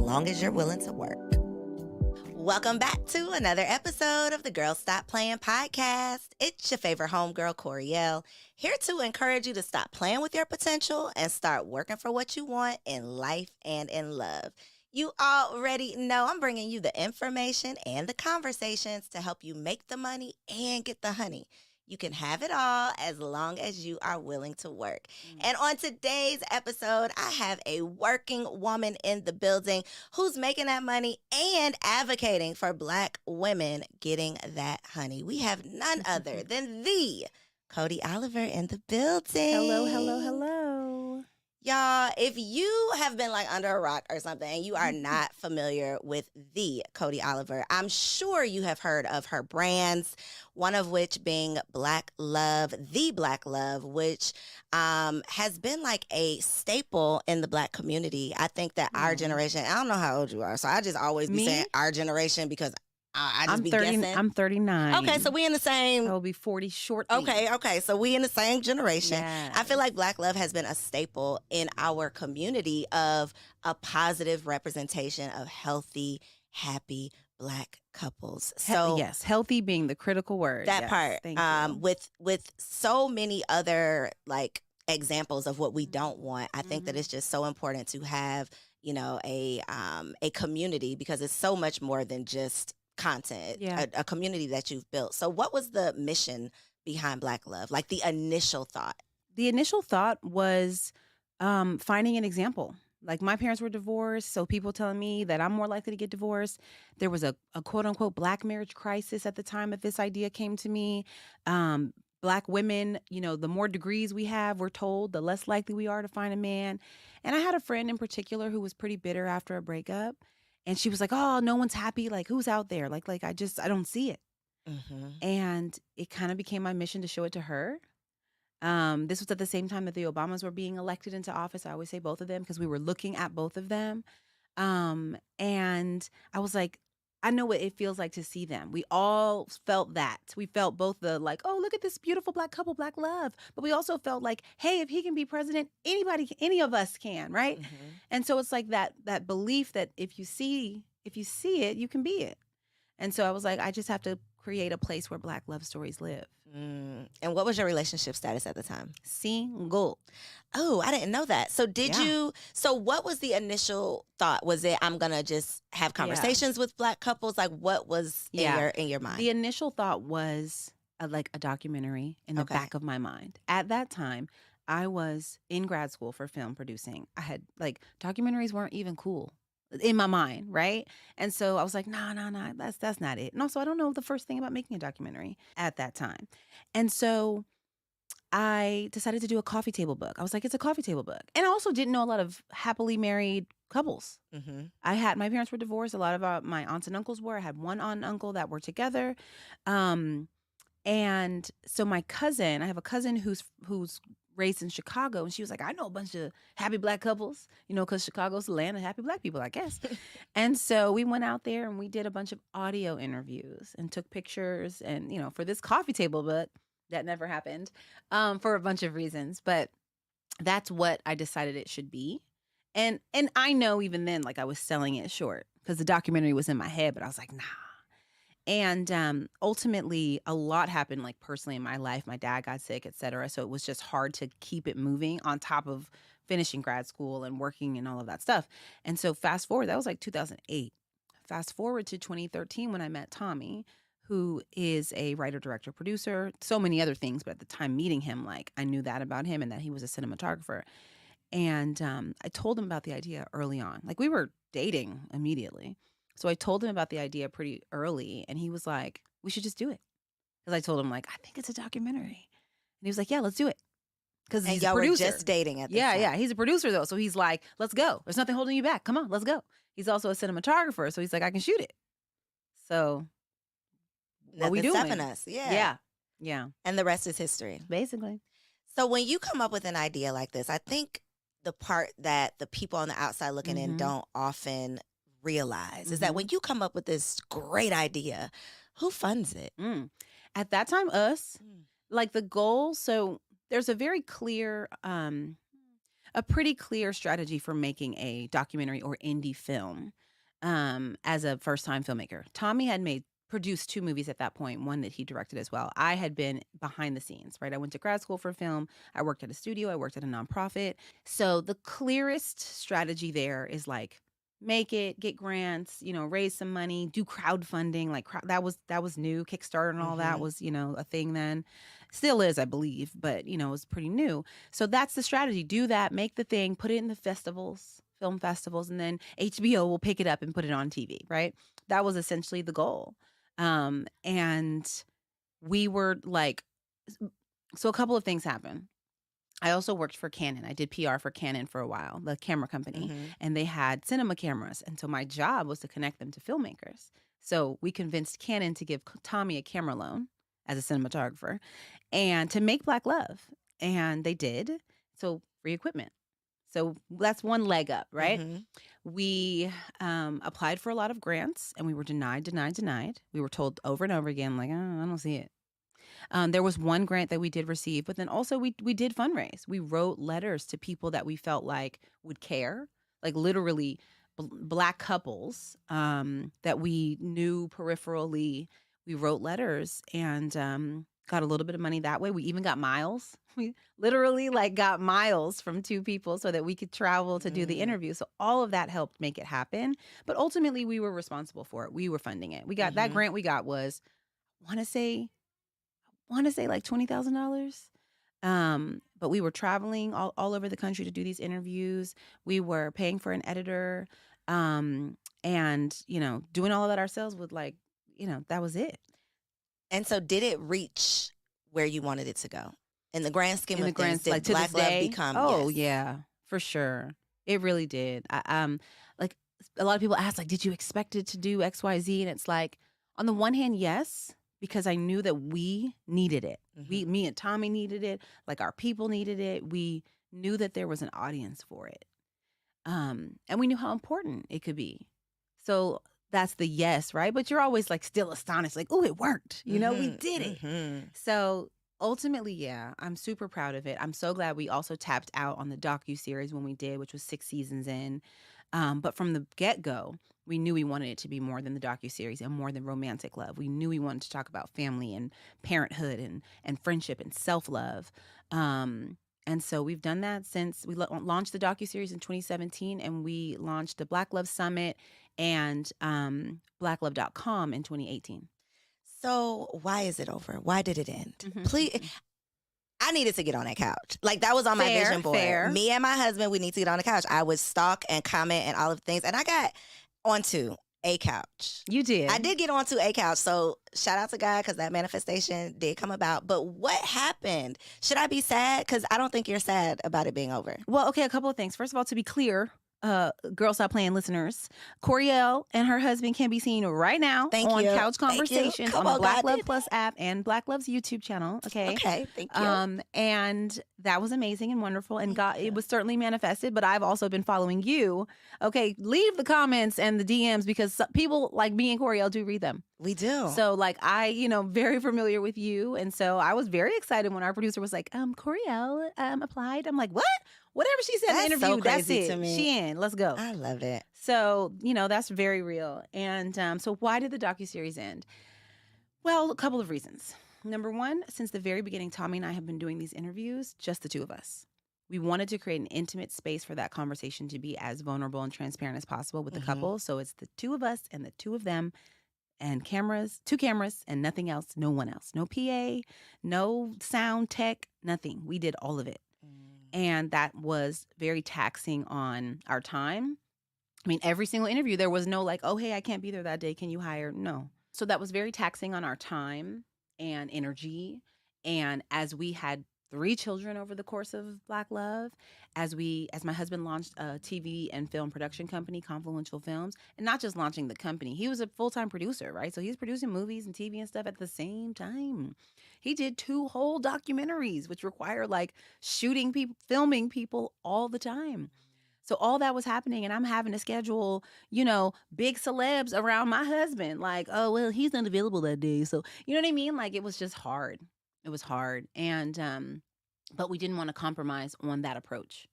long as you're willing to work. Welcome back to another episode of the Girl Stop Playin' podcast. It's your favorite homegirl, Coriel, here to encourage you to stop playing with your potential and start working for what you want in life and in love. You already know I'm bringing you the information and the conversations to help you make the money and get the honey. You can have it all as long as you are willing to work. And on today's episode, I have a working woman in the building who's making that money and advocating for Black women getting that honey. We have none other than the Codie Oliver in the building. Hello, hello, hello. Y'all, if you have been like under a rock or something and you are not familiar with the Codie Oliver, I'm sure you have heard of her brands, one of which being Black Love, the Black Love, which has been like a staple in the Black community. I think that our generation, I don't know how old you are, so I just always be saying our generation because I just be guessing. I'm 39. Okay, so we in the same. I'll be 40 shortly. Okay, so we in the same generation. Yes. I feel like Black Love has been a staple in our community of a positive representation of healthy, happy Black couples. So yes, healthy being the critical word. that Yes, part, thank you. with so many other like examples of what we don't want, I think that it's just so important to have, you know, a community, because it's so much more than just content, a community that you've built. So what was the mission behind Black Love? Like the initial thought? The initial thought was finding an example. Like my parents were divorced, so people telling me that I'm more likely to get divorced. There was a quote unquote Black marriage crisis at the time that this idea came to me. Black women, you know, the more degrees we have, we're told, the less likely we are to find a man. And I had a friend in particular who was pretty bitter after a breakup. And she was like, oh, no one's happy. Like, who's out there? Like I don't see it. And it kind of became my mission to show it to her. This was at the same time that the Obamas were being elected into office. I always say both of them because we were looking at both of them. And I was like, I know what it feels like to see them. We all felt that. We felt both the like, oh, look at this beautiful Black couple, Black love. But we also felt like, hey, if he can be president, any of us can, right? And so it's like that belief that if you see it, you can be it. And so I was like, I just have to create a place where Black love stories live. And what was your relationship status at the time? Single. Oh, I didn't know that. So so what was the initial thought? Was it, I'm going to just have conversations with Black couples? Like what was in your mind? The initial thought was like a documentary in the back of my mind. At that time, I was in grad school for film producing. I had like documentaries weren't even cool in my mind, right? And so I was like, no, that's not it. And also, I don't know the first thing about making a documentary at that time. And so I decided to do a coffee table book. I was like, it's a coffee table book. And I also didn't know a lot of happily married couples. My parents were divorced. A lot of my aunts and uncles were. I had one aunt and uncle that were together. And so my cousin, I have a cousin who's raised in Chicago, and she was like, I know a bunch of happy Black couples, you know, because Chicago's the land of happy Black people, I guess. And so we went out there and we did a bunch of audio interviews and took pictures, and, you know, for this coffee table book, that never happened for a bunch of reasons, but that's what I decided it should be. And I know even then, like I was selling it short because the documentary was in my head, but I was like, nah. And ultimately, a lot happened, like personally in my life. My dad got sick, et cetera. So it was just hard to keep it moving on top of finishing grad school and working and all of that stuff. And so fast forward, that was like 2008. Fast forward to 2013 when I met Tommy, who is a writer, director, producer, so many other things. But at the time meeting him, like I knew that about him and that he was a cinematographer. And I told him about the idea early on. Like we were dating immediately. So I told him about the idea pretty early, and he was like, we should just do it. Because I told him, like, I think it's a documentary. And he was like, yeah, let's do it. Because he's a producer. Were just dating at the time. Yeah. He's a producer, though. So he's like, let's go. There's nothing holding you back. Come on, let's go. He's also a cinematographer. So he's like, I can shoot it. So what we doing? Stopping us. Yeah. Yeah. And the rest is history. Basically. So when you come up with an idea like this, I think the part that the people on the outside looking in don't often realize is that when you come up with this great idea, who funds it? At that time, us. Like the goal, so there's a very clear a pretty clear strategy for making a documentary or indie film as a first-time filmmaker. Tommy had produced 2 movies at that point, one that he directed as well. I had been behind the scenes, right? I went to grad school for film. I worked at a studio. I worked at a nonprofit. So the clearest strategy there is like, make it, get grants, raise some money, do crowdfunding. Like that was new. Kickstarter and all that was, a thing then. Still is, I believe, but it was pretty new. So that's the strategy. Do that, make the thing, put it in the festivals, film festivals, and then HBO will pick it up and put it on TV, right? That was essentially the goal. And we were like, so a couple of things happened. I also worked for Canon. I did PR for Canon for a while, the camera company, and they had cinema cameras. And so my job was to connect them to filmmakers. So we convinced Canon to give Tommy a camera loan as a cinematographer and to make Black Love. And they did. So free equipment. So that's one leg up, right? We applied for a lot of grants and we were denied. We were told over and over again, like, oh, I don't see it. There was one grant that we did receive, but then also we did fundraise. We wrote letters to people that we felt like would care, like literally Black couples that we knew peripherally. We wrote letters and got a little bit of money that way. We even got miles. We literally got miles from 2 people so that we could travel to do the interview. So all of that helped make it happen. But ultimately, we were responsible for it. We were funding it. We got that grant we got was, I want to say like $20,000. But we were traveling all over the country to do these interviews. We were paying for an editor and, doing all of that ourselves with that was it. And so did it reach where you wanted it to go? In the grand scheme of things, did to Black this Love day, become? Oh, yes. yeah, for sure. It really did. A lot of people ask, did you expect it to do X, Y, Z? And it's like, on the one hand, yes, because I knew that we needed it. Me and Tommy needed it. Our people needed it. We knew that there was an audience for it. And we knew how important it could be. So that's the yes, right? But you're always still astonished, oh, it worked. We did it. So ultimately, yeah, I'm super proud of it. I'm so glad we also tapped out on the docuseries when we did, which was 6 seasons in. But from the get-go, we knew we wanted it to be more than the docuseries and more than romantic love. We knew we wanted to talk about family and parenthood and friendship and self-love. And so we've done that since we launched the docuseries in 2017, and we launched the Black Love Summit and blacklove.com in 2018. So why is it over? Why did it end? Please. I needed to get on that couch. That was on my vision board. Fair. Me and my husband, we need to get on the couch. I would stalk and comment and all of the things. And I got onto a couch. You did. I did get onto a couch. So shout out to God because that manifestation did come about. But what happened? Should I be sad? Because I don't think you're sad about it being over. Well, okay, a couple of things. First of all, to be clear, Girl Stop Playing listeners, Coriel and her husband can be seen right now on Couch Conversations on the Black Love Plus app and Black Love's YouTube channel. Okay, thank you. And that was amazing and wonderful, and God, it was certainly manifested. But I've also been following you. Okay, leave the comments and the DMs because people like me and Coriel do read them. We do. So I, very familiar with you, and so I was very excited when our producer was like, Coriel applied. I'm like, what? Whatever she said in the interview, so crazy that's it. to me. She in. Let's go. I love it. So, that's very real. And so why did the docuseries end? Well, a couple of reasons. Number one, since the very beginning, Tommy and I have been doing these interviews, just the 2 of us. We wanted to create an intimate space for that conversation to be as vulnerable and transparent as possible with the couple. So it's the 2 of us and the 2 of them. And 2 cameras and nothing else, no one else. No PA, no sound tech, nothing. We did all of it. And that was very taxing on our time. I mean, every single interview, there was no oh, hey, I can't be there that day. Can you hire? No. So that was very taxing on our time and energy. And as we had 3 children over the course of Black Love, as my husband launched a TV and film production company, Confluential Films, and not just launching the company, he was a full-time producer, right? So he's producing movies and TV and stuff at the same time. He did 2 whole documentaries, which require shooting people, filming people all the time. So all that was happening, and I'm having to schedule, big celebs around my husband. Oh, well, he's not available that day. So, you know what I mean? It was just hard. It was hard. And, but we didn't want to compromise on that approach.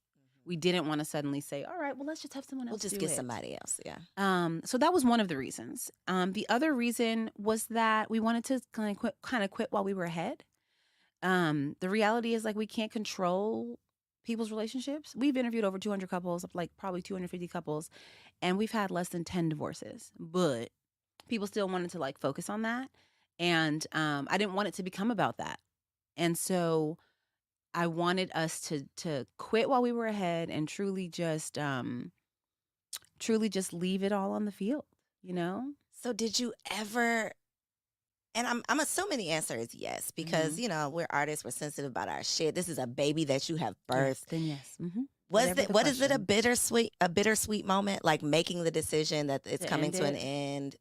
We didn't want to suddenly say, all right, well, let's just have someone else We'll just do get it. somebody else. Yeah. So that was one of the reasons. The other reason was that we wanted to kind of quit while we were ahead. The reality is, like, we can't control people's relationships. We've interviewed over 200 couples, like probably 250 couples, and we've had less than 10 divorces. But people still wanted to like focus on that, and I didn't want it to become about that. And so I wanted us to quit while we were ahead and truly just leave it all on the field, you know? So did you ever? And I'm assuming the answer is yes, because we're artists, we're sensitive about our shit. This is a baby that you have birthed. Yes, then yes. What is it, a bittersweet moment, like making the decision that it's coming to an end?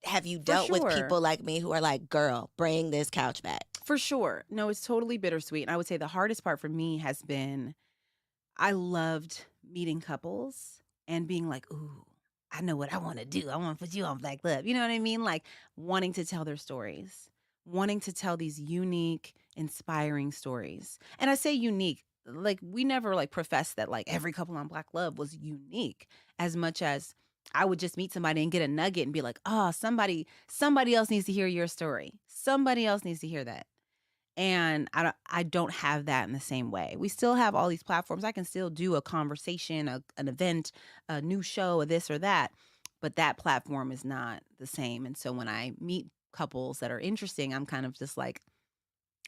Have you dealt with people like me who are like, girl, bring this couch back? For sure. No, it's totally bittersweet. And I would say the hardest part for me has been, I loved meeting couples and being like, ooh, I know what I want to do. I want to put you on Black Love. You know what I mean? Like wanting to tell their stories, wanting to tell these unique, inspiring stories. And I say unique, like we never like professed that like every couple on Black Love was unique, as much as I would just meet somebody and get a nugget and be like, oh, somebody else needs to hear your story. Somebody else needs to hear that. And I don't have that in the same way. We still have all these platforms. I can still do a conversation, an event, a new show, or this or that. But that platform is not the same. And so when I meet couples that are interesting, I'm kind of just like,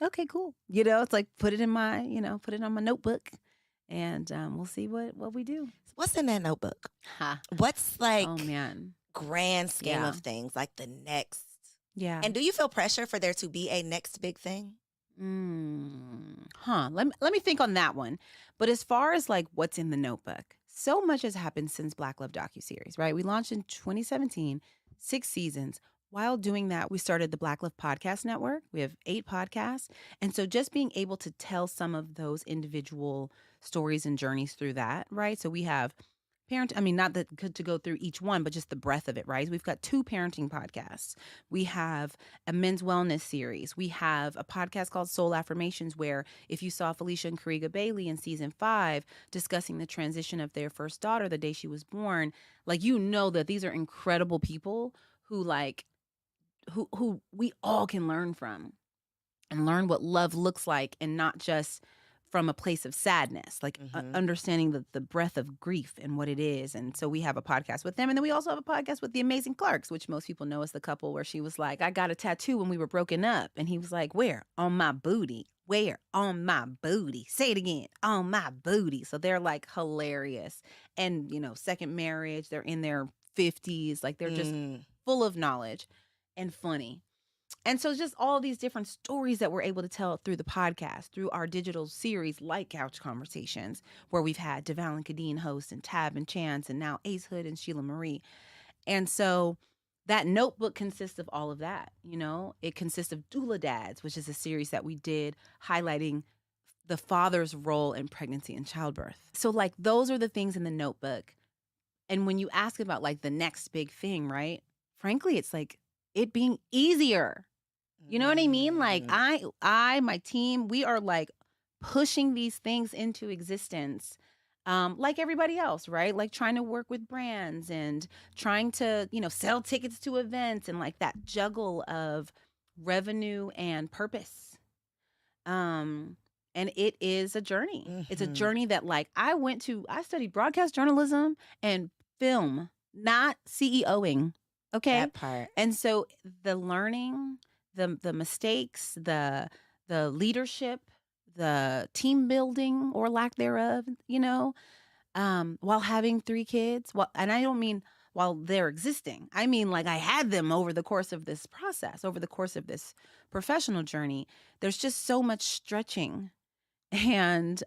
okay, cool. It's like put it on my notebook, and we'll see what we do. What's in that notebook? What's like, oh man, grand scheme of things, like the next? Yeah. And do you feel pressure for there to be a next big thing? Let me think on that one. But as far as like what's in the notebook, so much has happened since Black Love docuseries, right? We launched in 2017, 6 seasons. While doing that, we started the Black Love Podcast Network. We have 8 podcasts. And so just being able to tell some of those individual stories and journeys through that, right? So we have not that good to go through each one, but just the breadth of it, right? We've got 2 parenting podcasts. We have a men's wellness series. We have a podcast called Soul Affirmations, where if you saw Felicia and Kariga Bailey in season 5 discussing the transition of their first daughter the day she was born, like, that these are incredible people who who we all can learn from and learn what love looks like, and not just from a place of sadness, like understanding the breadth of grief and what it is. And so we have a podcast with them. And then we also have a podcast with the Amazing Clarks, which most people know as the couple where she was like, I got a tattoo when we were broken up. And he was like, where? On my booty. Where? On my booty. Say it again. On my booty. So they're like hilarious. And, second marriage, they're in their 50s. Like they're just full of knowledge and funny. And so just all these different stories that we're able to tell through the podcast, through our digital series like Couch Conversations, where we've had DeVal and Kadeen host, and Tab and Chance, and now Ace Hood and Sheila Marie. And so that notebook consists of all of that. It consists of Doula Dads, which is a series that we did highlighting the father's role in pregnancy and childbirth. So like those are the things in the notebook. And when you ask about like the next big thing, right? Frankly, it's like it being easier. You know what I mean? Like my team, we are like pushing these things into existence, like everybody else, right? Like trying to work with brands and trying to, sell tickets to events, and like that juggle of revenue and purpose. And it is a journey. It's a journey that like I studied broadcast journalism and film, not CEOing. Okay. That part. And so the learning, the mistakes, the leadership, the team building or lack thereof, while having 3 kids. And I don't mean while they're existing. I mean, like I had them over the course of this process, over the course of this professional journey. There's just so much stretching and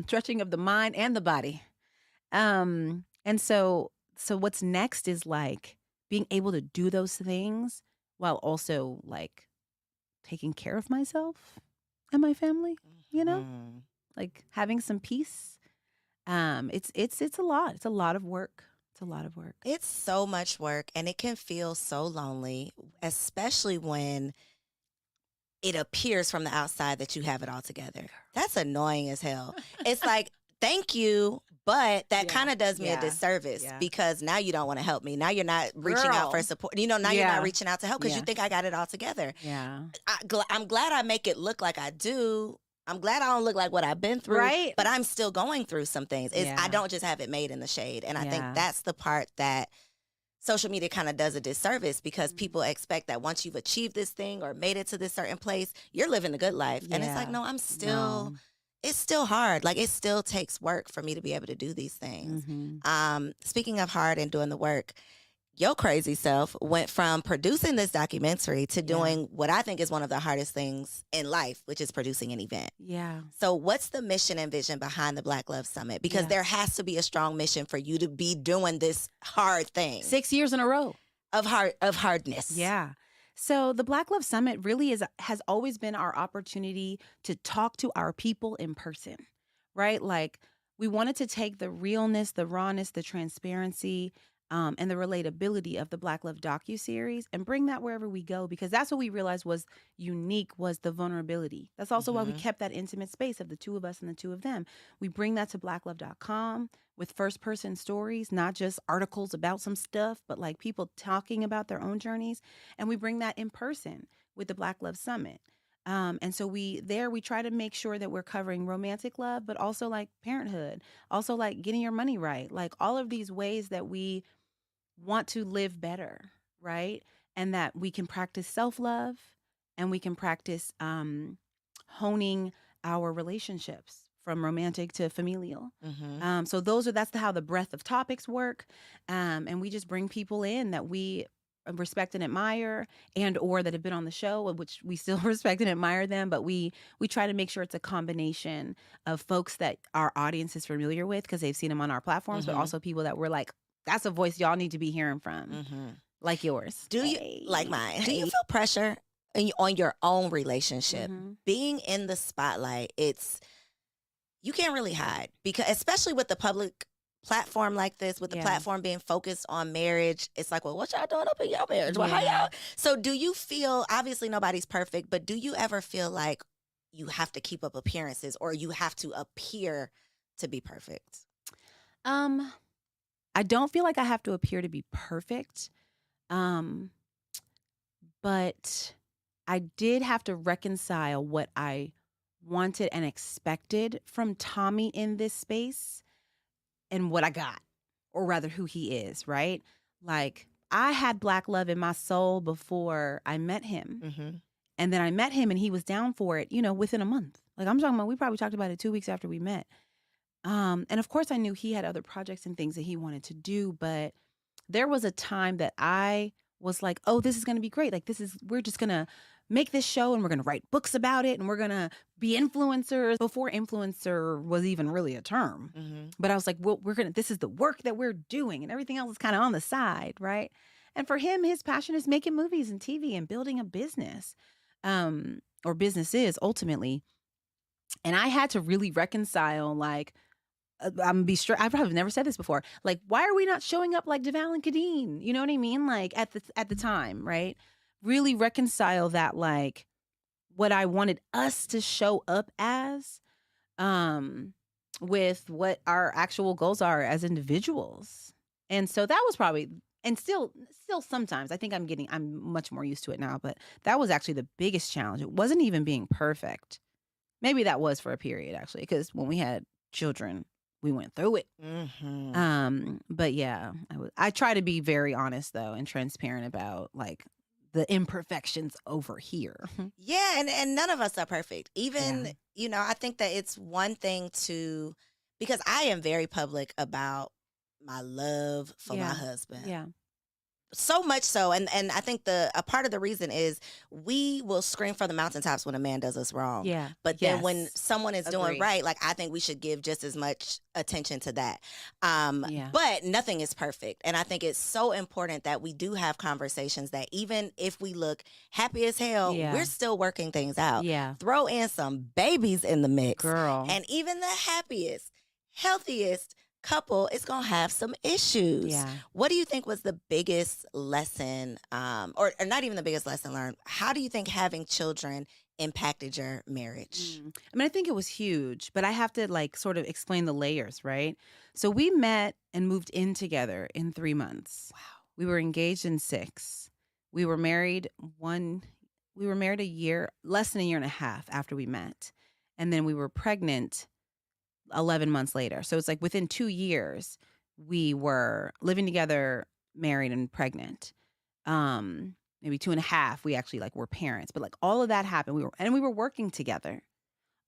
stretching of the mind and the body. And so what's next is like being able to do those things while also like taking care of myself and my family, like having some peace. It's a lot. It's a lot of work. It's a lot of work. It's so much work, and it can feel so lonely, especially when it appears from the outside that you have it all together. That's annoying as hell. It's like, thank you, But that Yeah. kind of does me a Yeah. disservice Yeah. because now you don't want to help me. Now you're not reaching out for Girl. support. Now you're Yeah. not reaching out to help because you Yeah. think I got it all together. Yeah. I'm glad I make it look like I do. I'm glad I don't look like what I've been through. Right? But I'm still going through some things. I Yeah. don't just have it made in the shade. And I think Yeah. that's the part that social media kind of does a disservice because people expect that once you've achieved this thing or made it to this certain place, you're living a good life. And it's like, Yeah. no, I'm still... No. It's still hard. Like, it still takes work for me to be able to do these things. Speaking of hard and doing the work, your crazy self went from producing this documentary to doing what I think is one of the hardest things in life, which is producing an event. Yeah. So what's the mission and vision behind the Black Love Summit? Because there has to be a strong mission for you to be doing this hard thing. 6 years in a row. Of hardness. Yeah. So the Black Love Summit really has always been our opportunity to talk to our people in person, right? Like, we wanted to take the realness, the rawness, the transparency, and the relatability of the Black Love docuseries and bring that wherever we go, because that's what we realized was unique, was the vulnerability. That's also why we kept that intimate space of the two of us and the two of them. We bring that to blacklove.com with first-person stories, not just articles about some stuff, but like people talking about their own journeys. And we bring that in person with the Black Love Summit. And so we try to make sure that we're covering romantic love, but also like parenthood, also like getting your money right, like all of these ways that we want to live better, right? And that we can practice self-love and we can practice honing our relationships from romantic to familial. So that's how the breadth of topics work. And we just bring people in that we respect and admire, and or that have been on the show, which we still respect and admire them, but we try to make sure it's a combination of folks that our audience is familiar with because they've seen them on our platforms, but also people that we're like, that's a voice y'all need to be hearing from, like yours. Do you like mine? Do you feel pressure on your own relationship? Being in the spotlight, you can't really hide, because especially with the public platform like this, with the platform being focused on marriage, it's like, well, what y'all doing up in your marriage? Well, how y'all? So do you feel, obviously nobody's perfect, but do you ever feel like you have to keep up appearances or you have to appear to be perfect? I don't feel like I have to appear to be perfect. But I did have to reconcile what I wanted and expected from Tommy in this space and what I got, or rather who he is, right? Like, I had Black love in my soul before I met him. And then I met him and he was down for it, within a month. Like, I'm talking about, we probably talked about it 2 weeks after we met. And of course I knew he had other projects and things that he wanted to do, but there was a time that I was like, oh, this is going to be great. Like, we're just going to make this show and we're going to write books about it and we're going to be influencers, before influencer was even really a term. But I was like, well, this is the work that we're doing, and everything else is kind of on the side, right? And for him, his passion is making movies and TV and building a business, or businesses ultimately. And I had to really reconcile, like, I'm gonna be straight. I've probably never said this before. Like, why are we not showing up like Deval and Codie? You know what I mean? Like, at the time, right? Really reconcile that, like, what I wanted us to show up as, with what our actual goals are as individuals. And so that was probably, and still sometimes I think I'm much more used to it now, but that was actually the biggest challenge. It wasn't even being perfect. Maybe that was for a period, actually, because when we had children, we went through it. But yeah, I try to be very honest though and transparent about, like, the imperfections over here. Yeah, and none of us are perfect. Even, I think that it's one thing to, because I am very public about my love for my husband. Yeah. So much so, and I think a part of the reason is we will scream from the mountaintops when a man does us wrong. Yeah. But then when someone is doing right, like, I think we should give just as much attention to that. But nothing is perfect. And I think it's so important that we do have conversations that even if we look happy as hell, we're still working things out. Yeah. Throw in some babies in the mix. Girl. And even the happiest, healthiest couple is going to have some issues. Yeah. What do you think was the biggest lesson, or not even the biggest lesson learned? How do you think having children impacted your marriage? I mean, I think it was huge, but I have to like sort of explain the layers, right? So we met and moved in together in 3 months. Wow. We were engaged in 6. We were married a year, less than a year and a half after we met. And then we were pregnant 11 months later. So it's like within 2 years, we were living together, married and pregnant. Maybe 2.5, we actually like were parents, but like all of that happened. We were working together.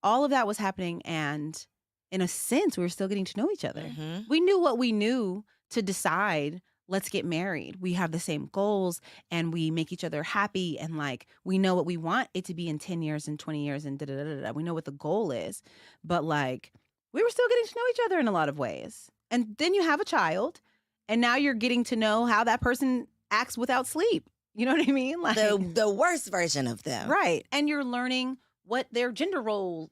All of that was happening. And in a sense, we were still getting to know each other. Mm-hmm. We knew what we knew to decide, let's get married. We have the same goals and we make each other happy. And like, we know what we want it to be in 10 years and 20 years and da-da-da-da-da. We know what the goal is, but like, we were still getting to know each other in a lot of ways. And then you have a child and now you're getting to know how that person acts without sleep. You know what I mean? Like The worst version of them. right. And you're learning what their gender role,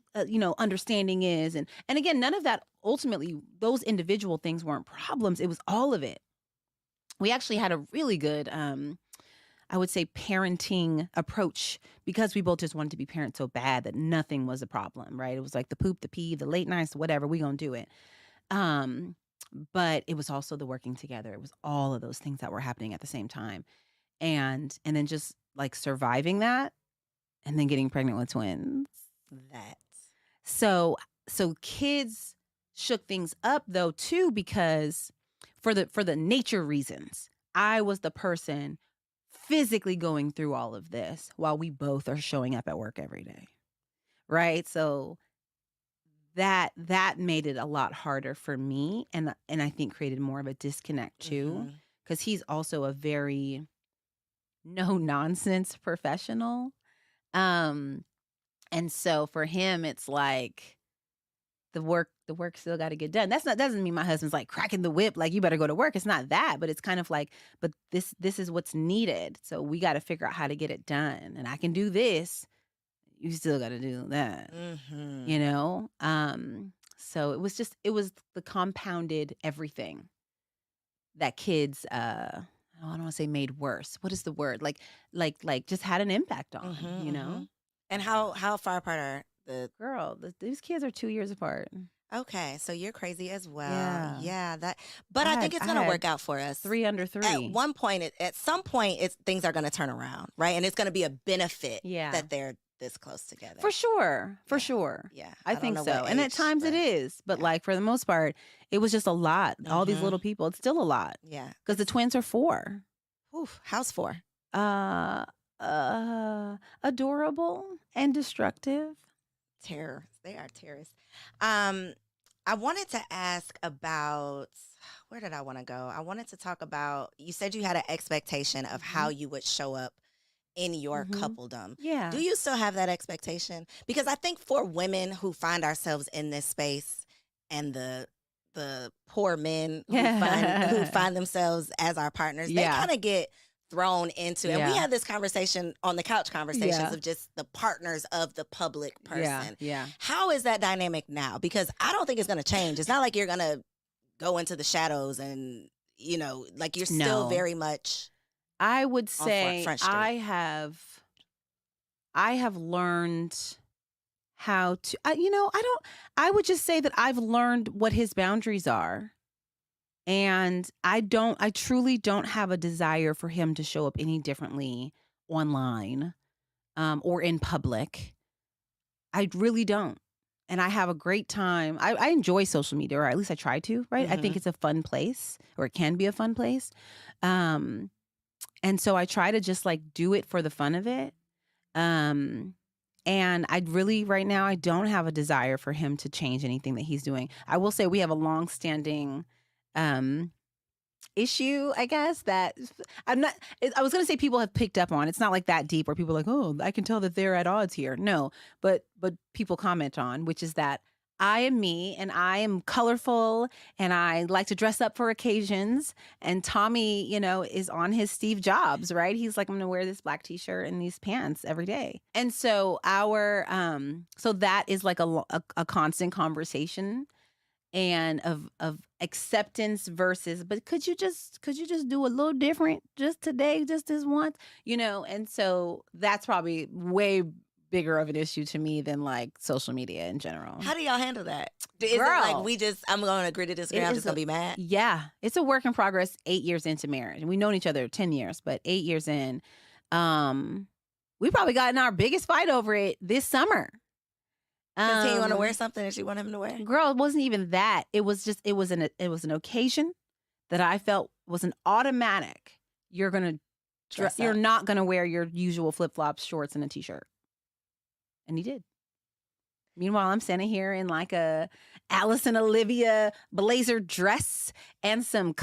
understanding is. And again, none of that, ultimately, those individual things weren't problems. It was all of it. We actually had a really good, I would say, parenting approach because we both just wanted to be parents so bad that nothing was a problem, right? It was like the poop, the pee, the late nights, whatever, we gonna do it. But it was also the working together. It was all of those things that were happening at the same time. And then just like surviving that and then getting pregnant with twins. So kids shook things up though too, because for the nature reasons, I was the person physically going through all of this while we both are showing up at work every day. Right? So that made it a lot harder for me and I think created more of a disconnect too, because he's also a very no nonsense professional. And so for him, it's like the work still got to get done. Doesn't mean my husband's like cracking the whip, like you better go to work. It's not that, but it's kind of like, but this is what's needed. So we got to figure out how to get it done. And I can do this. You still got to do that, So it was the compounded everything that kids, I don't want to say made worse. What is the word? Like just had an impact on, And how far apart are these kids are 2 years apart. Okay, so you're crazy as well. Yeah. But I think it's going to work out for us. 3 under 3. At some point, things are going to turn around, right? And it's going to be a benefit that they're this close together. For sure. Yeah. I think so. And at times it is, but like for the most part, it was just a lot. All these little people, it's still a lot. Yeah. Because the twins are 4. Oof, how's 4? Adorable and destructive. Terror. They are terrorists. I wanted to ask about, where did I want to go? I wanted to talk about, you said you had an expectation of how you would show up in your coupledom. Yeah. Do you still have that expectation? Because I think for women who find ourselves in this space and the poor men who find themselves as our partners, they kind of get thrown into, and we had this conversation on the couch conversations of just the partners of the public person. Yeah. How is that dynamic now? Because I don't think it's going to change. It's not like you're going to go into the shadows and, like you're still very much. I would say Front Street. I have learned how to, I would just say that I've learned what his boundaries are. And I truly don't have a desire for him to show up any differently online or in public. I really don't. And I have a great time. I enjoy social media, or at least I try to, right? I think it's a fun place, or it can be a fun place. And so I try to just like do it for the fun of it. And I really, right now, I don't have a desire for him to change anything that he's doing. I will say we have a long-standing issue, I guess, that I was going to say people have picked up on. It's not like that deep where people are like, oh, I can tell that they're at odds here. No, but people comment on, which is that I am me and I am colorful and I like to dress up for occasions. And Tommy, is on his Steve Jobs, right? He's like, I'm going to wear this black t-shirt and these pants every day. And so so that is like a constant conversation and of acceptance versus, but could you just do a little different just today, just this once, and so that's probably way bigger of an issue to me than like social media in general. How do y'all handle that? Is it Girl, like I'm going to agree to disagree, I'm just going to be mad? Yeah. It's a work in progress 8 years into marriage. And we've known each other 10 years, but 8 years in, we probably got in our biggest fight over it this summer. Does he want to wear something that you want him to wear? Girl, it wasn't even that. It was just, it was an occasion that I felt was an automatic. You're not going to wear your usual flip-flops, shorts, and a t-shirt. And he did. Meanwhile, I'm standing here in like a Alice and Olivia blazer dress and some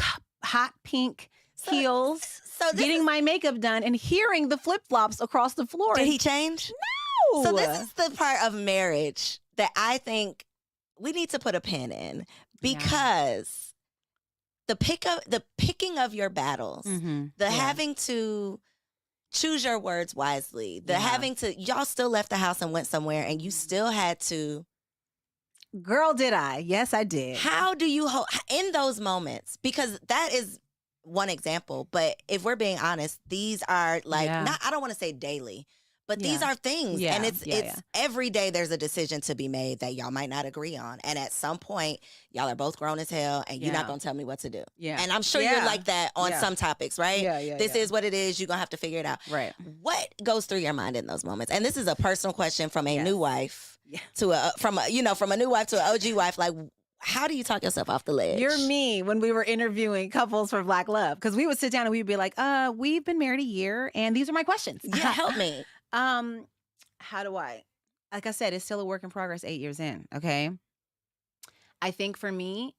hot pink heels, getting my makeup done and hearing the flip-flops across the floor. Did he change? No. So this is the part of marriage that I think we need to put a pin in, because the picking of your battles, having to choose your words wisely, having to, y'all still left the house and went somewhere and you still had to. Girl, did I? Yes, I did. How do you hold in those moments? Because that is one example, but if we're being honest, these are like, I don't want to say daily, but these are things. And it's every day there's a decision to be made that y'all might not agree on. And at some point, y'all are both grown as hell and you're not going to tell me what to do. Yeah. And I'm sure you're like that on some topics, right? This is what it is. You're going to have to figure it out. Right. What goes through your mind in those moments? And this is a personal question from a new wife to from a new wife to an OG wife. Like, how do you talk yourself off the ledge? You're me when we were interviewing couples for Black Love. Because we would sit down and we'd be like, we've been married a year and these are my questions. Yeah, help me. How do I, like I said, it's still a work in progress 8 years in. Okay. I think for me,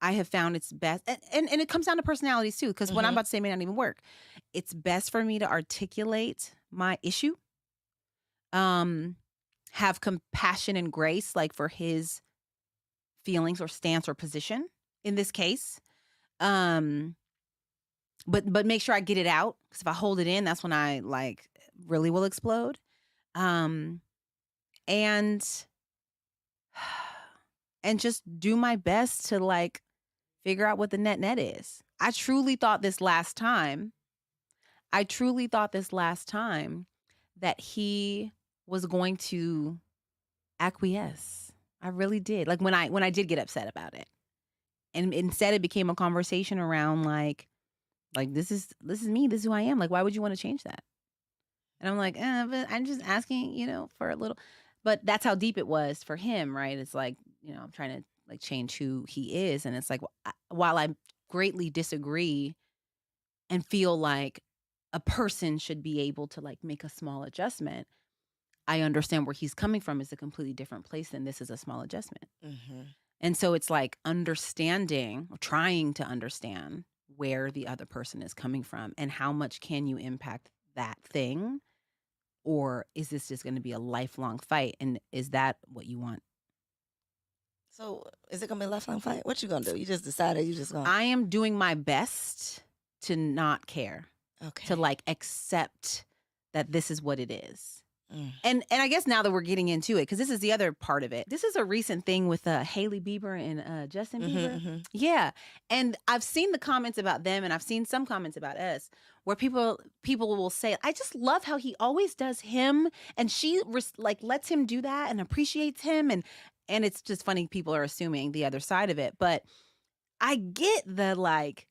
I have found it's best. And it comes down to personalities too. Cause what I'm about to say may not even work. It's best for me to articulate my issue. Have compassion and grace, like for his feelings or stance or position in this case. But make sure I get it out. Cause if I hold it in, that's when I like really will explode. And just do my best to like figure out what the net is. I truly thought this last time that he was going to acquiesce. I really did. Like when I did get upset about it. And instead it became a conversation around like this is me, this is who I am. Like, why would you want to change that? And I'm like, but I'm just asking, for a little. But that's how deep it was for him, right? It's like, I'm trying to like change who he is. And it's like, while I greatly disagree and feel like a person should be able to like make a small adjustment, I understand where he's coming from is a completely different place than this is a small adjustment. And so it's like understanding, or trying to understand where the other person is coming from and how much can you impact that thing, or is this just going to be a lifelong fight? And is that what you want? So is it going to be a lifelong fight? What you going to do? You just decided you just going to... I am doing my best to not care. Okay. To like accept that this is what it is. And I guess now that we're getting into it, because this is the other part of it. This is a recent thing with Hailey Bieber and Justin Bieber. Yeah. And I've seen the comments about them and I've seen some comments about us where people will say, I just love how he always does him. And she like lets him do that and appreciates him. And it's just funny. People are assuming the other side of it. But I get the like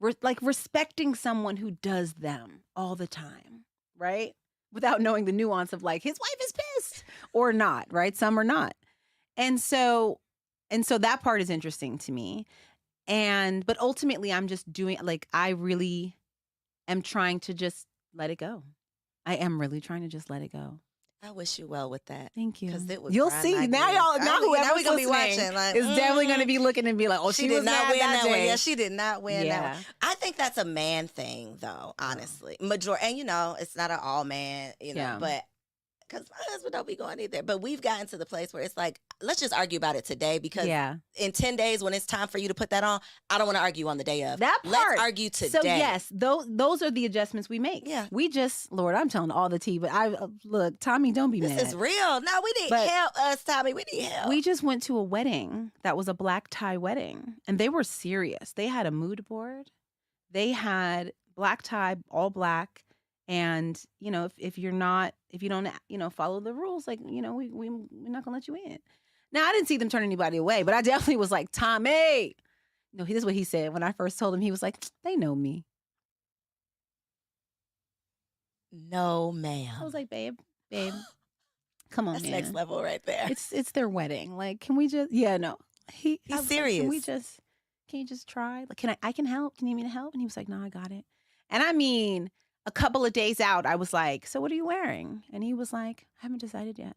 respecting someone who does them all the time. Right. Without knowing the nuance of like his wife is pissed or not, right? Some are not. And so that part is interesting to me. But ultimately I'm just doing like, I really am trying to just let it go. I am really trying to just let it go. I wish you well with that. Thank you. It was You'll see now. Whoever's we gonna be watching. Like, is definitely gonna be looking and be like, "Oh, she did not win that one. Yeah, she did not win that one." I think that's a man thing, though. Honestly, majority, and it's not an all man, but because my husband don't be going either. But we've gotten to the place where it's like, let's just argue about it today because in 10 days when it's time for you to put that on, I don't want to argue on the day of. That part. Let's argue today. So yes, those are the adjustments we make. Yeah. We just, Lord, I'm telling all the tea, but look, Tommy, don't be mad. This is real. No, we need help us, Tommy. We need help. We just went to a wedding that was a black tie wedding and they were serious. They had a mood board. They had black tie, all black. And, if you don't, follow the rules, like, we're not gonna let you in. Now, I didn't see them turn anybody away, but I definitely was like, Tommy. No, this is what he said when I first told him. He was like, they know me. No, ma'am. I was like, babe, come on, That's man. next level right there. It's their wedding. Like, can we just? Yeah, no. He's serious. Like, can you just try? Like, I can help. Can you need me to help? And he was like, no, I got it. And I mean, a couple of days out, I was like, so what are you wearing? And he was like, I haven't decided yet.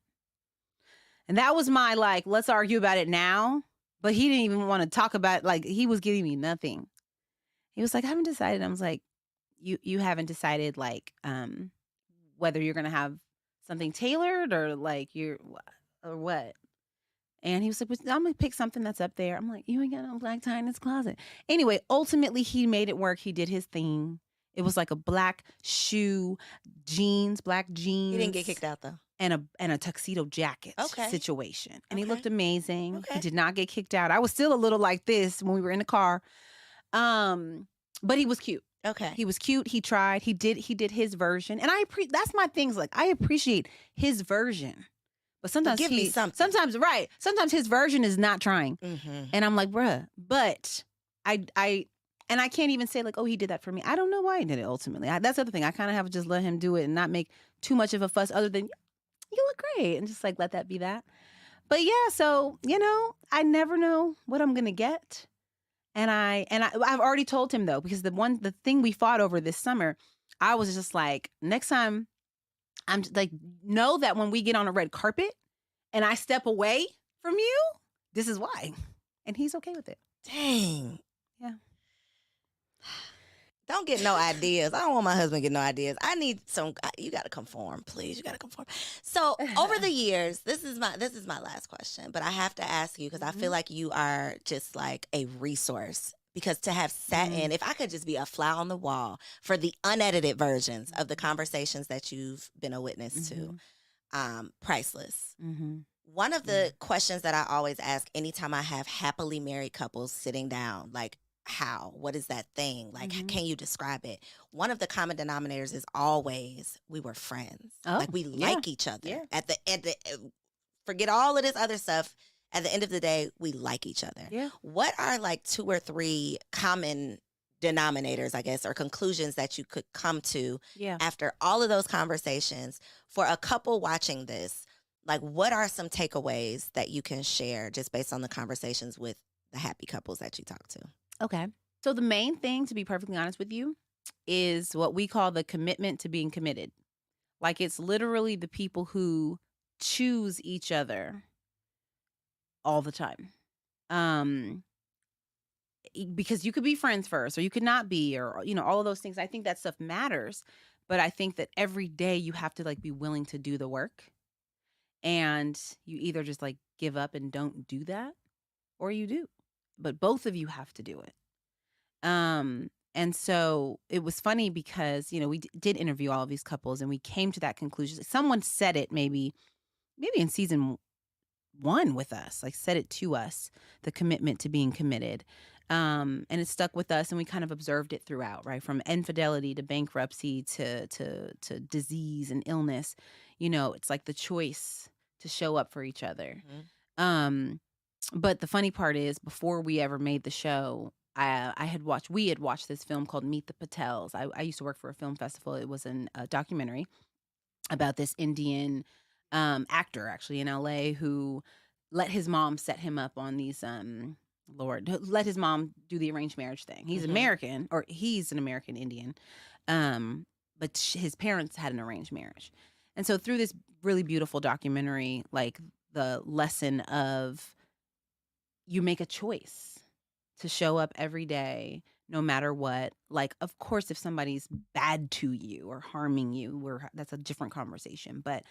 And that was my, like, let's argue about it now. But he didn't even want to talk about, like, he was giving me nothing. He was like, I haven't decided. I was like, you haven't decided, like, whether you're going to have something tailored or, like, or what? And he was like, I'm going to pick something that's up there. I'm like, you ain't got no black tie in this closet. Anyway, ultimately, he made it work. He did his thing. It was like a black shoe, black jeans. He didn't get kicked out, though. And a tuxedo jacket situation. And he looked amazing. Okay. He did not get kicked out. I was still a little like this when we were in the car. But he was cute. Okay. He was cute. He tried. He did his version. And that's my things. Like, I appreciate his version. But sometimes give me something. Sometimes his version is not trying. Mm-hmm. And I'm like, bruh. But I can't even say, like, oh, he did that for me. I don't know why he did it ultimately. That's the other thing. I kind of have to just let him do it and not make too much of a fuss other than, you look great. And just, like, let that be that. But yeah, so, I never know what I'm going to get. And I've already told him, though, because the thing we fought over this summer, I was just like, next time, I'm just like, know that when we get on a red carpet and I step away from you, this is why. And he's okay with it. Dang. Yeah. Don't get no ideas. I don't want my husband to get no ideas. I need you got to conform, please. You got to conform. So over the years, this is my last question, but I have to ask you because I feel like you are just like a resource. Because to have sat in, if I could just be a fly on the wall for the unedited versions of the conversations that you've been a witness to, priceless. One of the questions that I always ask anytime I have happily married couples sitting down, like, what is that thing? Like, can you describe it? One of the common denominators is always, we were friends. Like, we like each other. Yeah. At the end, forget all of this other stuff. At the end of the day, we like each other. Yeah. What are like 2 or 3 common denominators, I guess, or conclusions that you could come to after all of those conversations for a couple watching this? Like, what are some takeaways that you can share just based on the conversations with the happy couples that you talk to? Okay. So the main thing, to be perfectly honest with you, is what we call the commitment to being committed. Like, it's literally the people who choose each other all the time. Because you could be friends first or you could not be, or, all of those things. I think that stuff matters. But I think that every day you have to, like, be willing to do the work. And you either just, like, give up and don't do that, or you do. But both of you have to do it. And so it was funny because, we did interview all of these couples and we came to that conclusion. Someone said it maybe in season 1 with us, like, said it to us, the commitment to being committed. And it stuck with us and we kind of observed it throughout, right? From infidelity to bankruptcy to disease and illness. It's like the choice to show up for each other. But the funny part is, before we ever made the show, we had watched this film called Meet the Patels. I used to work for a film festival. It was a documentary about this Indian actor, actually, in LA, who let his mom set him up on these, let his mom do the arranged marriage thing. He's American, or he's an American Indian, but his parents had an arranged marriage. And so through this really beautiful documentary, like, the lesson of, you make a choice to show up every day, no matter what. Like, of course, if somebody's bad to you or harming you, that's a different conversation. But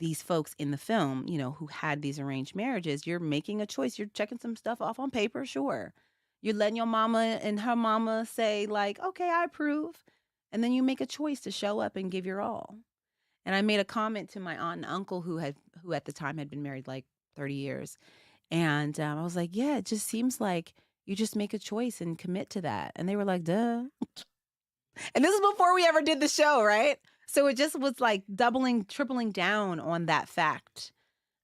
these folks in the film, who had these arranged marriages, you're making a choice. You're checking some stuff off on paper, sure. You're letting your mama and her mama say, like, okay, I approve. And then you make a choice to show up and give your all. And I made a comment to my aunt and uncle who at the time had been married like 30 years. And I was like, yeah, it just seems like you just make a choice and commit to that. And they were like, duh. And this is before we ever did the show, right? So it just was like doubling, tripling down on that fact.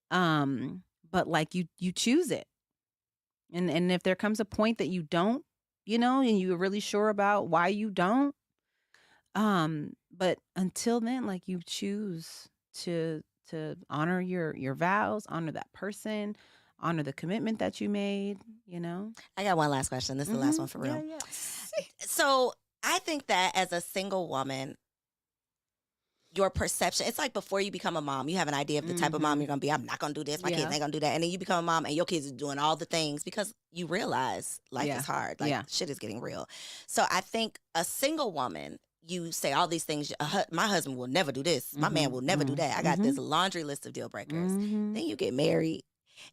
But like you choose it. And if there comes a point that you don't, and you're really sure about why you don't, but until then, like you choose to honor your vows, honor that person, honor the commitment that you made, I got one last question. This is the last one for real. Yeah. So I think that as a single woman, your perception, it's like before you become a mom, you have an idea of the type of mom you're going to be. I'm not going to do this. My kids ain't going to do that. And then you become a mom and your kids are doing all the things because you realize life is hard. Like shit is getting real. So I think a single woman, you say all these things. My husband will never do this. My man will never do that. I got this laundry list of deal breakers. Then you get married.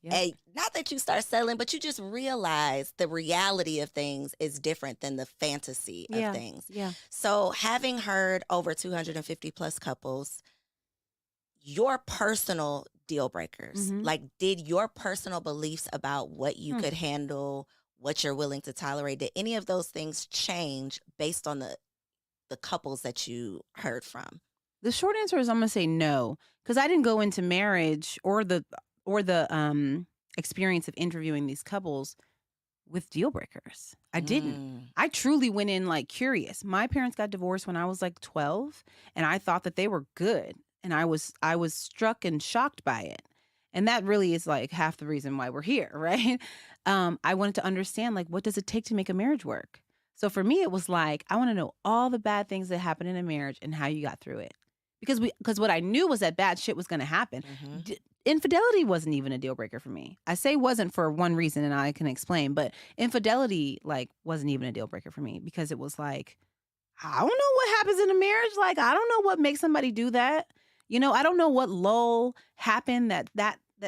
And not that you start settling, but you just realize the reality of things is different than the fantasy of things. Yeah. So having heard over 250 plus couples, your personal deal breakers, like did your personal beliefs about what you could handle, what you're willing to tolerate, did any of those things change based on the couples that you heard from? The short answer is I'm gonna say no, because I didn't go into marriage or the experience of interviewing these couples with deal breakers. I didn't. I truly went in like curious. My parents got divorced when I was like 12, and I thought that they were good, and I was struck and shocked by it. And that really is like half the reason why we're here, right? I wanted to understand, like, what does it take to make a marriage work? So for me, it was like, I want to know all the bad things that happen in a marriage and how you got through it. Because what I knew was that bad shit was going to happen. Infidelity wasn't even a deal breaker for me. I say wasn't for one reason, and I can explain. But infidelity, like, wasn't even a deal breaker for me because it was like, I don't know what happens in a marriage. Like, I don't know what makes somebody do that. I don't know what lull happened that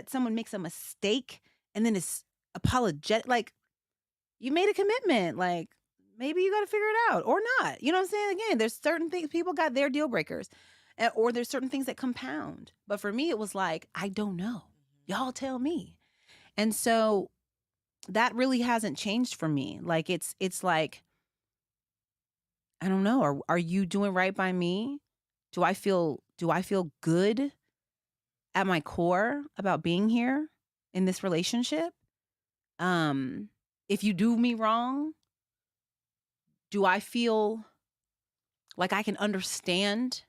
someone makes a mistake and then is apologetic. Like, you made a commitment. Like, maybe you got to figure it out or not. You know what I'm saying? Again, there's certain things, people got their deal breakers. Or there's certain things that compound. But for me, it was like, I don't know. Y'all tell me. And so that really hasn't changed for me. Like, it's like, I don't know. Are you doing right by me? Do I feel good at my core about being here in this relationship? If you do me wrong, do I feel like I can understand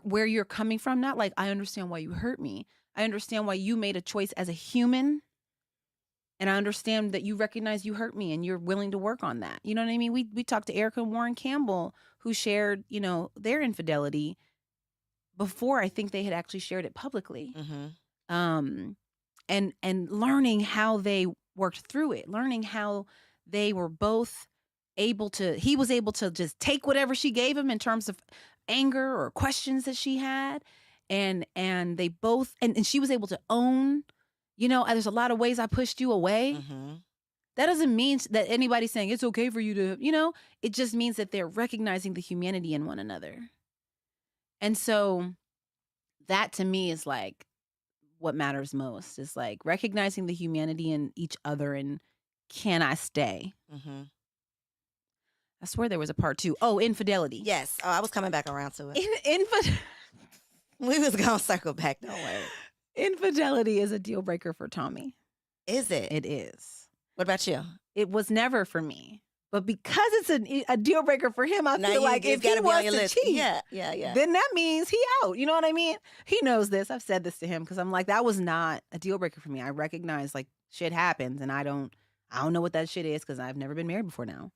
where you're coming from? Not like I understand why you hurt me. I understand why you made a choice as a human. And I understand that you recognize you hurt me and you're willing to work on that. You know what I mean? We talked to Erica and Warren Campbell, who shared, their infidelity before I think they had actually shared it publicly. And learning how they worked through it, learning how they were both he was able to just take whatever she gave him in terms of anger or questions that she had. And they both, and she was able to own, there's a lot of ways I pushed you away. That doesn't mean that anybody's saying it's okay for you to, it just means that they're recognizing the humanity in one another. And so that to me is like what matters most, is like recognizing the humanity in each other and can I stay? I swear there was a part 2. Oh, infidelity. Yes. Oh, I was coming back around to it. We was going to circle back. Don't worry. Infidelity is a deal breaker for Tommy. Is it? It is. What about you? It was never for me. But because it's a deal breaker for him, I feel like if he wants to cheat, then that means he out. You know what I mean? He knows this. I've said this to him because I'm like, that was not a deal breaker for me. I recognize like shit happens and I don't know what that shit is because I've never been married before now.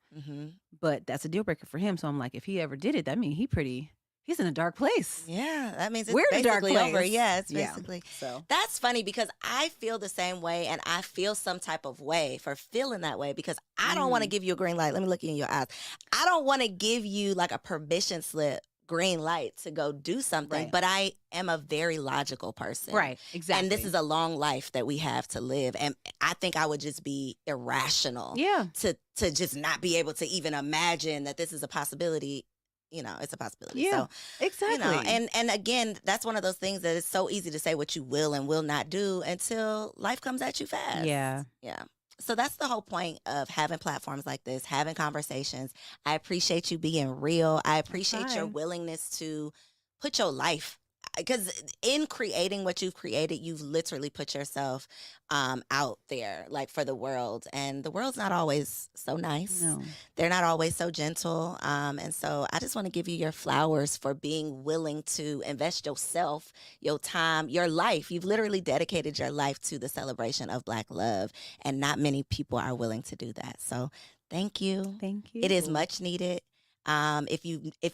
But that's a deal breaker for him. So I'm like, if he ever did it, that means he's in a dark place. Yeah, that means it's We're in a dark basically place. over. Yeah, it's basically. Yeah, so that's funny because I feel the same way and I feel some type of way for feeling that way because I don't want to give you a green light. Let me look you in your eyes. I don't want to give you like a permission slip, green light to go do something, but I am a very logical person. Right, exactly. And this is a long life that we have to live. And I think I would just be irrational to just not be able to even imagine that this is a possibility. It's a possibility. Yeah, so, exactly. And again, that's one of those things that it's so easy to say what you will and will not do until life comes at you fast. Yeah. Yeah. So that's the whole point of having platforms like this, having conversations. I appreciate you being real. I appreciate your Hi. willingness to put your life, because in creating what you've created, you've literally put yourself out there, like, for the world. And the world's not always so nice. No. They're not always so gentle. And so I just want to give you your flowers for being willing to invest yourself, your time, your life. You've literally dedicated your life to the celebration of Black love, and not many people are willing to do that. So thank you. Thank you. It is much needed. If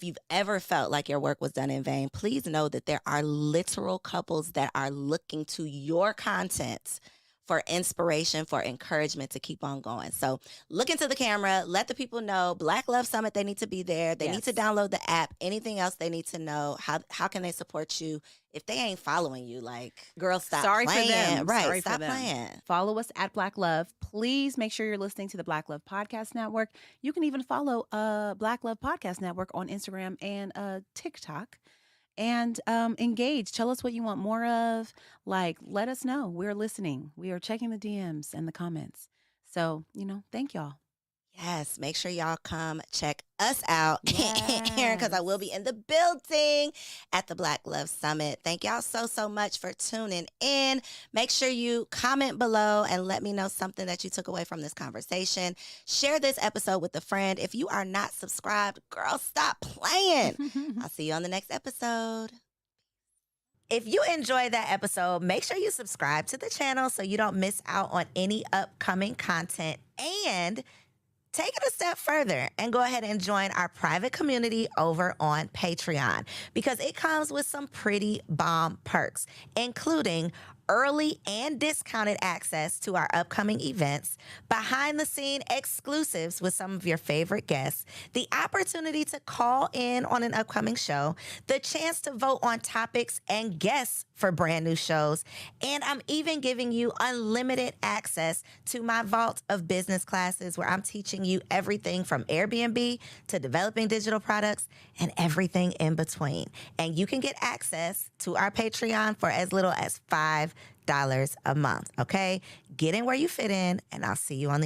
you've ever felt like your work was done in vain, please know that there are literal couples that are looking to your content for inspiration, for encouragement to keep on going. So look into the camera, let the people know Black Love Summit, they need to be there. They need to Yes. download the app. Anything else they need to know? How can they support you if they ain't following you? Like, girl, stop Sorry playing. for them. Right, Sorry stop for them. playing. Follow us at Black Love. Please make sure you're listening to the Black Love Podcast Network. You can even follow Black Love Podcast Network on Instagram and TikTok. And engage. Tell us what you want more of. Like, let us know. We're listening. We are checking the DMs and the comments. So, thank y'all. Yes, make sure y'all come check us out here, because I will be Yes. in the building at the Black Love Summit. Thank y'all so much for tuning in. Make sure you comment below and let me know something that you took away from this conversation. Share this episode with a friend. If you are not subscribed, girl, stop playing. I'll see you on the next episode. If you enjoyed that episode, make sure you subscribe to the channel so you don't miss out on any upcoming content. And take it a step further and go ahead and join our private community over on Patreon, because it comes with some pretty bomb perks, including early and discounted access to our upcoming events, behind the scene exclusives with some of your favorite guests, the opportunity to call in on an upcoming show, the chance to vote on topics and guests for brand new shows, and I'm even giving you unlimited access to my vault of business classes, where I'm teaching you everything from Airbnb to developing digital products and everything in between. And you can get access to our Patreon for as little as $5 a month, okay? Get in where you fit in, and I'll see you on the